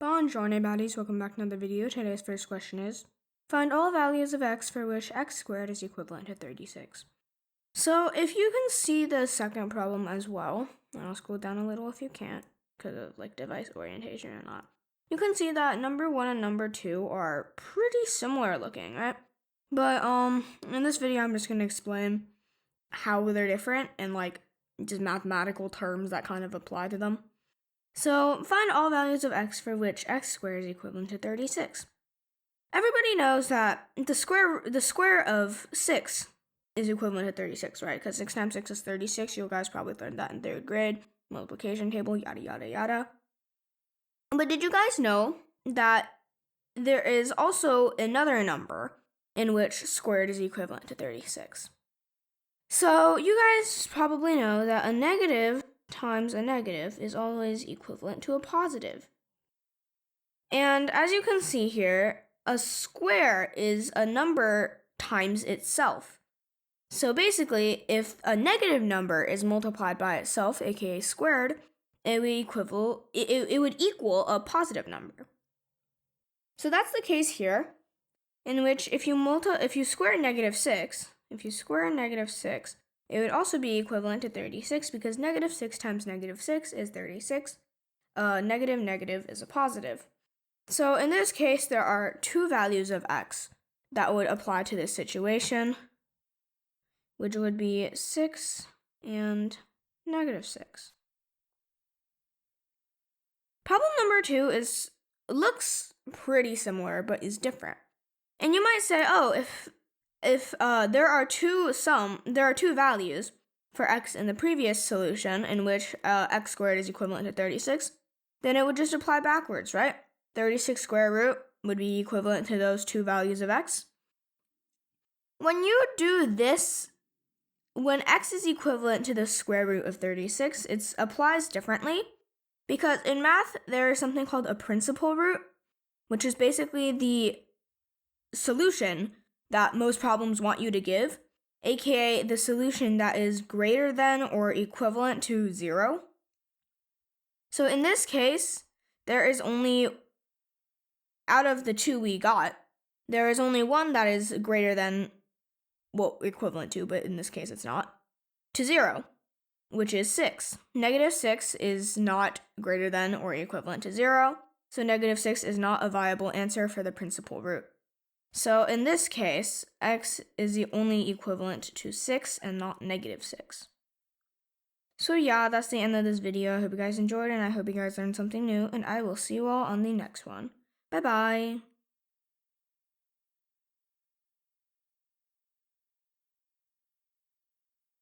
Buongiorno baddies, welcome back to another video. Today's first question is, find all values of x for which x squared is equivalent to 36. So if you can see the second problem as well, and I'll scroll down a little if you can't, because of like device orientation or not, you can see that number 1 and number 2 are pretty similar looking, right? But in this video I'm just going to explain how they're different and like just mathematical terms that kind of apply to them. So, find all values of x for which x squared is equivalent to 36. Everybody knows that the square of 6 is equivalent to 36, right? Because 6 times 6 is 36. You guys probably learned that in 3rd grade. Multiplication table, yada, yada, yada. But did you guys know that there is also another number in which squared is equivalent to 36? So, you guys probably know that a negative times a negative is always equivalent to a positive. And as you can see here, a square is a number times itself. So basically, if a negative number is multiplied by itself, aka squared, it would equal a positive number. So that's the case here, in which if you square negative 6, it would also be equivalent to 36 because negative 6 times negative 6 is 36. Negative is a positive. So in this case, there are two values of x that would apply to this situation, which would be 6 and negative 6. Problem number 2 looks pretty similar, but is different. And you might say, oh, if there are two values for x in the previous solution in which x squared is equivalent to 36, then it would just apply backwards, right? 36 square root would be equivalent to those two values of x. When you do this, when x is equivalent to the square root of 36, it applies differently because in math, there is something called a principal root, which is basically the solution that most problems want you to give, aka the solution that is greater than or equivalent to 0. So in this case, there is only, out of the two we got, there is only one that is greater than, well, equivalent to, but in this case it's not, to 0, which is 6. Negative 6 is not greater than or equivalent to 0, so negative 6 is not a viable answer for the principal root. So in this case, x is the only equivalent to 6 and not negative 6. So yeah, that's the end of this video. I hope you guys enjoyed and I hope you guys learned something new, and I will see you all on the next one. Bye bye!